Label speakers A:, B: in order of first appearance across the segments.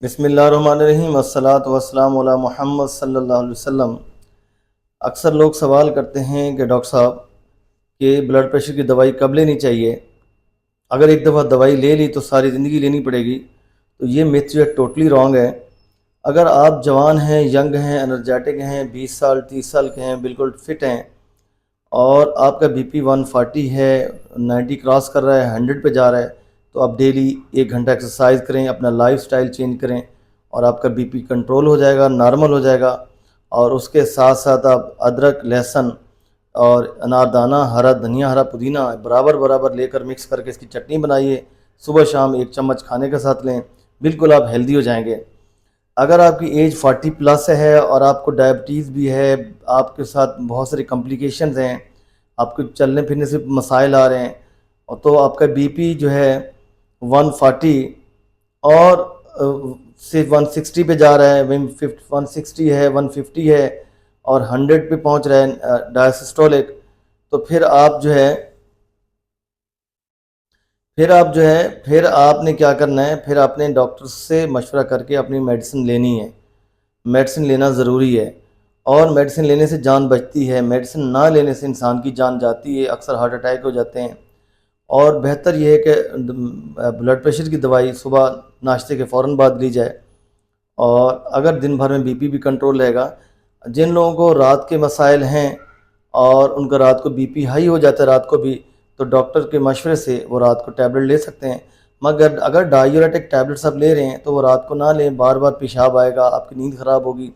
A: بسم اللہ الرحمن الرحیم، الصلاۃ والسلام علی محمد صلی اللہ علیہ وسلم۔ اکثر لوگ سوال کرتے ہیں کہ ڈاکٹر صاحب کہ بلڈ پریشر کی دوائی کب لینی چاہیے؟ اگر ایک دفعہ دوائی لے لی تو ساری زندگی لینی پڑے گی؟ تو یہ میتھ جو ہے ٹوٹلی رانگ ہے۔ اگر آپ جوان ہیں، ینگ ہیں، انرجیٹک ہیں، 20 سال 30 سال کے ہیں، بالکل فٹ ہیں، اور آپ کا بی پی 140 ہے، 90 کراس کر رہا ہے، 100 پہ جا رہا ہے، تو آپ ڈیلی 1 گھنٹہ ایکسرسائز کریں، اپنا لائف سٹائل چینج کریں، اور آپ کا بی پی کنٹرول ہو جائے گا، نارمل ہو جائے گا۔ اور اس کے ساتھ ساتھ آپ ادرک، لہسن اور اناردانہ، ہرا دھنیا، ہرا پودینہ برابر برابر لے کر مکس کر کے اس کی چٹنی بنائیے، صبح شام 1 چمچ کھانے کے ساتھ لیں، بالکل آپ ہیلدی ہو جائیں گے۔ اگر آپ کی ایج 40 پلس ہے اور آپ کو ڈائبٹیز بھی ہے، آپ کے ساتھ بہت ساری کمپلیکیشنز ہیں، آپ کو چلنے پھرنے سے مسائل آ رہے ہیں، تو آپ کا بی پی جو ہے 140 اور صرف 160 پہ جا رہا ہے، 160 ہے، 150 ہے، اور 100 پہ پہنچ رہا ہے ڈائسسٹولک، تو پھر آپ نے کیا کرنا ہے؟ پھر آپ نے ڈاکٹر سے مشورہ کر کے اپنی میڈیسن لینی ہے۔ میڈیسن لینا ضروری ہے، اور میڈیسن لینے سے جان بچتی ہے، میڈیسن نہ لینے سے انسان کی جان جاتی ہے، اکثر ہارٹ اٹیک ہو جاتے ہیں۔ اور بہتر یہ ہے کہ بلڈ پریشر کی دوائی صبح ناشتے کے فوراً بعد لی جائے، اور اگر دن بھر میں بی پی بھی کنٹرول رہے گا۔ جن لوگوں کو رات کے مسائل ہیں اور ان کا رات کو بی پی ہائی ہو جاتا ہے رات کو بھی، تو ڈاکٹر کے مشورے سے وہ رات کو ٹیبلٹ لے سکتے ہیں، مگر اگر ڈائیوریٹک ٹیبلٹس آپ لے رہے ہیں تو وہ رات کو نہ لیں، بار بار پیشاب آئے گا، آپ کی نیند خراب ہوگی،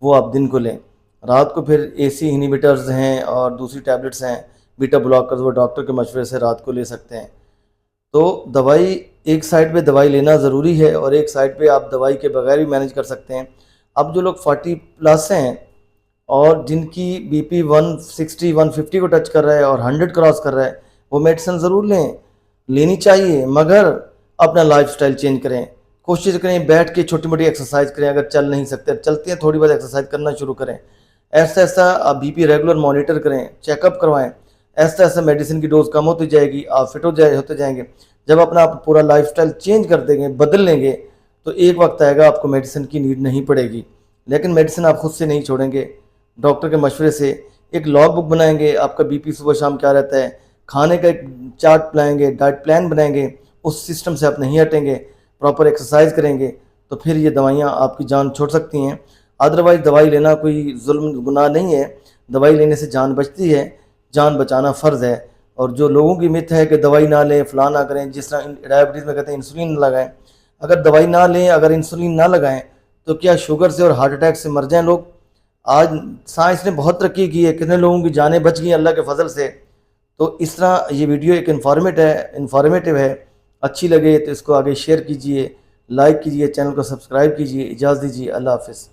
A: وہ آپ دن کو لیں۔ رات کو پھر اے سی انہیبیٹرز ہیں اور دوسری ٹیبلٹس ہیں، بیٹا بلاکرز، وہ ڈاکٹر کے مشورے سے رات کو لے سکتے ہیں۔ تو دوائی ایک سائڈ پہ دوائی لینا ضروری ہے، اور ایک سائڈ پہ آپ دوائی کے بغیر بھی مینج کر سکتے ہیں۔ اب جو لوگ 40 پلس ہیں اور جن کی بی پی 160 150 کو ٹچ کر رہا ہے اور 100 کراس کر رہا ہے، وہ میڈیسن ضرور لینی چاہیے، مگر اپنا لائف سٹائل چینج کریں، کوشش کریں بیٹھ کے چھوٹی موٹی ایکسرسائز کریں، اگر چل نہیں سکتے چلتے ہیں تھوڑی بہت ایکسرسائز کرنا شروع کریں، ایسا ایسا آپ بی پی ریگولر مانیٹر کریں، چیک اپ کروائیں، ایسا ایسا میڈیسن کی ڈوز کم ہوتی جائے گی، آپ فٹ ہوتے جائیں گے۔ جب اپنا آپ پورا لائف سٹائل چینج کر دیں گے، بدل لیں گے، تو ایک وقت آئے گا آپ کو میڈیسن کی نیڈ نہیں پڑے گی۔ لیکن میڈیسن آپ خود سے نہیں چھوڑیں گے، ڈاکٹر کے مشورے سے ایک لاگ بک بنائیں گے، آپ کا بی پی صبح شام کیا رہتا ہے، کھانے کا ایک چارٹ بنائیں گے، ڈائٹ پلان بنائیں گے، اس سسٹم سے آپ نہیں ہٹیں گے، پراپر ایکسرسائز کریں گے، تو پھر یہ دوائیاں آپ کی جان چھوڑ سکتی ہیں۔ ادروائز دوائی لینا کوئی ظلم گناہ نہیں ہے، دوائی لینے سے جان بچتی ہے، جان بچانا فرض ہے۔ اور جو لوگوں کی مت ہے کہ دوائی نہ لیں، فلاں نہ کریں، جس طرح ڈائبٹیز میں کہتے ہیں انسولین نہ لگائیں، اگر دوائی نہ لیں، اگر انسولین نہ لگائیں، تو کیا شوگر سے اور ہارٹ اٹیک سے مر جائیں لوگ؟ آج سائنس نے بہت ترقی کی ہے، کتنے لوگوں کی جانیں بچ گئی اللہ کے فضل سے۔ تو اس طرح یہ ویڈیو ایک انفارمیٹیو ہے، اچھی لگے تو اس کو آگے شیئر کیجئے، لائک کیجئے، چینل کو سبسکرائب کیجئے۔ اجازت دیجیے، اللہ حافظ۔